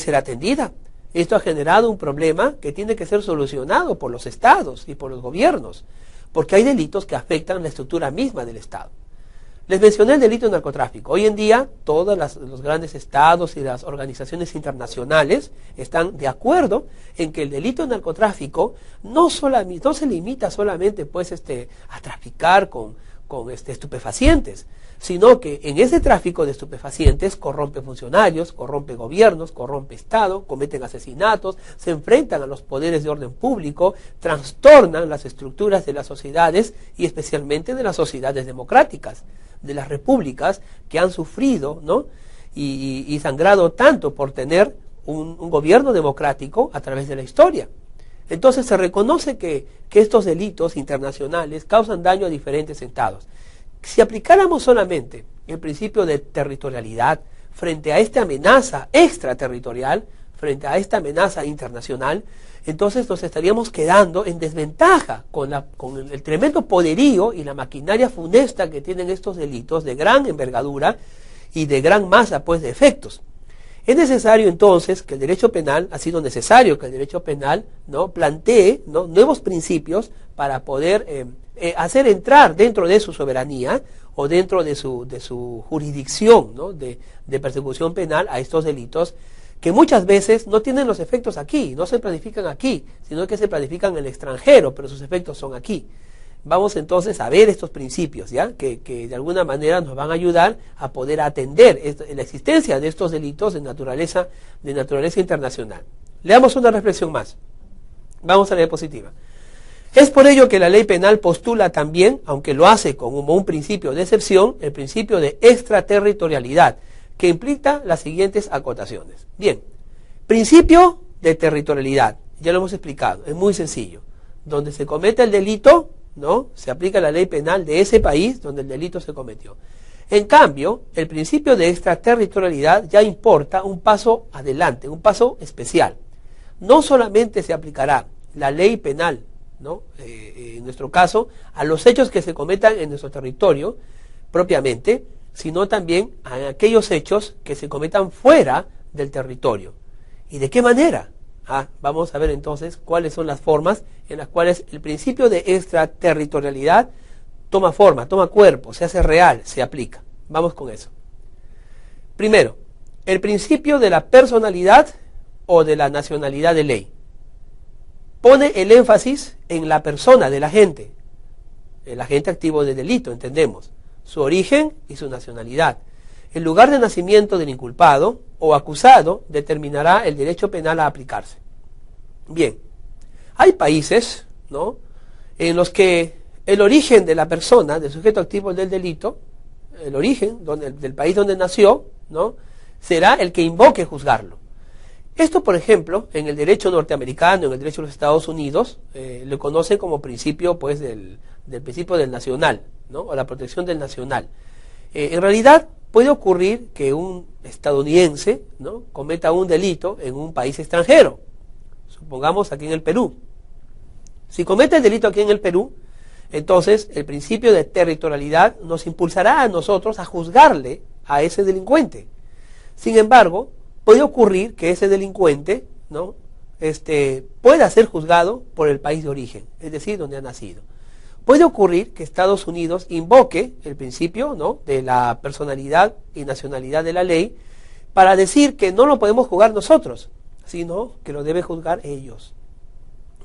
ser atendida. Esto ha generado un problema que tiene que ser solucionado por los estados y por los gobiernos, porque hay delitos que afectan la estructura misma del Estado. Les mencioné el delito de narcotráfico. Hoy en día todos los grandes estados y las organizaciones internacionales están de acuerdo en que el delito de narcotráfico no se limita solamente pues, a traficar con estupefacientes, sino que en ese tráfico de estupefacientes corrompe funcionarios, corrompe gobiernos, corrompe Estado, cometen asesinatos, se enfrentan a los poderes de orden público, trastornan las estructuras de las sociedades y especialmente de las sociedades democráticas, de las repúblicas que han sufrido, ¿no? y sangrado tanto por tener un gobierno democrático a través de la historia. Entonces se reconoce que estos delitos internacionales causan daño a diferentes estados. Si aplicáramos solamente el principio de territorialidad frente a esta amenaza extraterritorial, frente a esta amenaza internacional, entonces nos estaríamos quedando en desventaja con el tremendo poderío y la maquinaria funesta que tienen estos delitos de gran envergadura y de gran masa pues, de efectos. Es necesario entonces que el derecho penal, ha sido necesario que el derecho penal, ¿no?, plantee, ¿no?, nuevos principios para poder hacer entrar dentro de su soberanía o dentro de su jurisdicción, ¿no?, de persecución penal a estos delitos que muchas veces no tienen los efectos aquí, no se planifican aquí, sino que se planifican en el extranjero, pero sus efectos son aquí. Vamos entonces a ver estos principios, ¿ya? Que de alguna manera nos van a ayudar a poder atender la existencia de estos delitos de naturaleza internacional. Leamos una reflexión más. Vamos a la diapositiva. Es por ello que la ley penal postula también, aunque lo hace como un principio de excepción, el principio de extraterritorialidad, que implica las siguientes acotaciones. Bien, principio de territorialidad, ya lo hemos explicado, es muy sencillo. Donde se comete el delito, ¿no?, se aplica la ley penal de ese país donde el delito se cometió. En cambio, el principio de extraterritorialidad ya importa un paso adelante, un paso especial. No solamente se aplicará la ley penal, ¿no?, en nuestro caso, a los hechos que se cometan en nuestro territorio propiamente, sino también a aquellos hechos que se cometan fuera del territorio. ¿Y de qué manera? Vamos a ver entonces cuáles son las formas en las cuales el principio de extraterritorialidad toma forma, toma cuerpo, se hace real, se aplica. Vamos con eso. Primero, el principio de la personalidad o de la nacionalidad de ley. Pone el énfasis en la persona del agente, el agente activo de delito, entendemos, su origen y su nacionalidad. El lugar de nacimiento del inculpado o acusado determinará el derecho penal a aplicarse. Bien, hay países, ¿no?, en los que el origen de la persona, del sujeto activo del delito, el origen del país donde nació, ¿no?, será el que invoque juzgarlo. Esto, por ejemplo, en el derecho norteamericano, en el derecho de los Estados Unidos, lo conocen como principio pues, del principio del nacional, ¿no?, o la protección del nacional. En realidad, puede ocurrir que un estadounidense, ¿no?, cometa un delito en un país extranjero, supongamos aquí en el Perú. Si comete el delito aquí en el Perú, entonces el principio de territorialidad nos impulsará a nosotros a juzgarle a ese delincuente. Sin embargo, puede ocurrir que ese delincuente, ¿no?, pueda ser juzgado por el país de origen, es decir, donde ha nacido. Puede ocurrir que Estados Unidos invoque el principio, ¿no?, de la personalidad y nacionalidad de la ley para decir que no lo podemos juzgar nosotros, sino que lo debe juzgar ellos,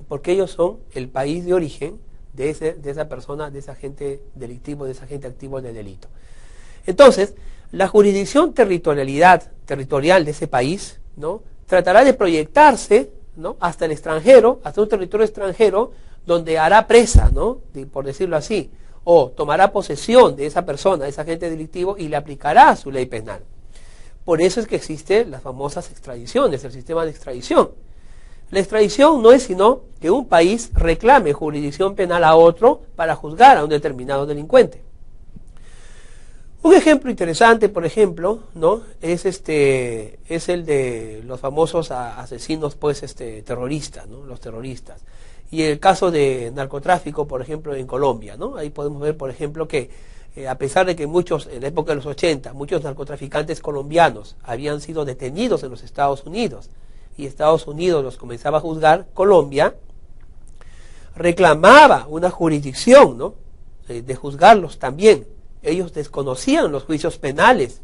porque ellos son el país de origen de esa persona, de ese agente delictivo, de ese agente activo de delito. Entonces, la jurisdicción territorial de ese país, ¿no?, tratará de proyectarse, ¿no?, hasta el extranjero, hasta un territorio extranjero, donde hará presa, ¿no?, por decirlo así, o tomará posesión de esa persona, de ese agente delictivo, y le aplicará su ley penal. Por eso es que existen las famosas extradiciones, el sistema de extradición. La extradición no es sino que un país reclame jurisdicción penal a otro para juzgar a un determinado delincuente. Un ejemplo interesante, por ejemplo, ¿no?, es el de los famosos asesinos pues terroristas, ¿no?, los terroristas. Y el caso de narcotráfico, por ejemplo, en Colombia, ¿no? Ahí podemos ver, por ejemplo, que a pesar de que muchos, en la época de los 80, muchos narcotraficantes colombianos habían sido detenidos en los Estados Unidos y Estados Unidos los comenzaba a juzgar, Colombia reclamaba una jurisdicción, ¿no?, de juzgarlos también. Ellos desconocían los juicios penales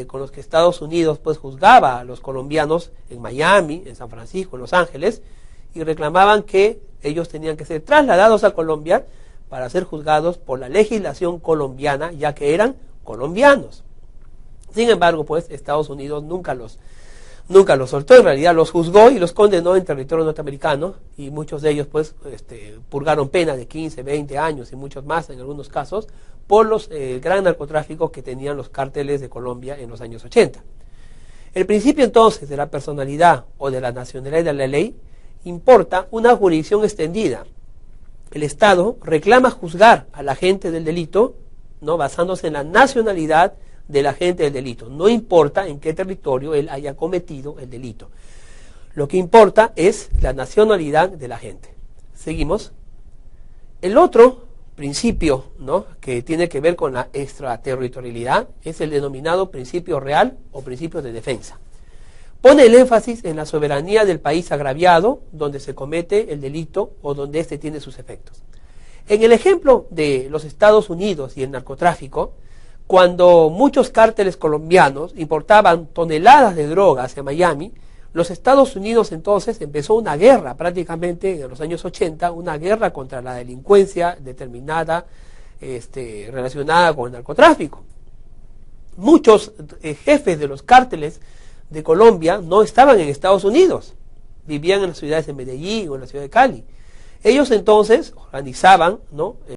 con los que Estados Unidos pues juzgaba a los colombianos en Miami, en San Francisco, en Los Ángeles, y reclamaban que ellos tenían que ser trasladados a Colombia para ser juzgados por la legislación colombiana, ya que eran colombianos. Sin embargo, pues Estados Unidos nunca los soltó, en realidad los juzgó y los condenó en territorio norteamericano, y muchos de ellos pues purgaron pena de 15, 20 años y muchos más en algunos casos por los gran narcotráfico que tenían los cárteles de Colombia en los años 80. El principio entonces de la personalidad o de la nacionalidad de la ley importa una jurisdicción extendida. El Estado reclama juzgar al agente del delito, ¿no?, basándose en la nacionalidad del agente del delito. No importa en qué territorio él haya cometido el delito. Lo que importa es la nacionalidad del agente. Seguimos. El otro principio, ¿no?, que tiene que ver con la extraterritorialidad es el denominado principio real o principio de defensa. Pone el énfasis en la soberanía del país agraviado donde se comete el delito o donde éste tiene sus efectos. En el ejemplo de los Estados Unidos y el narcotráfico, cuando muchos cárteles colombianos importaban toneladas de droga hacia Miami, los Estados Unidos entonces empezó una guerra prácticamente en los años 80, una guerra contra la delincuencia determinada relacionada con el narcotráfico. Muchos jefes de los cárteles de Colombia no estaban en Estados Unidos, vivían en las ciudades de Medellín o en la ciudad de Cali. Ellos entonces organizaban, ¿no?,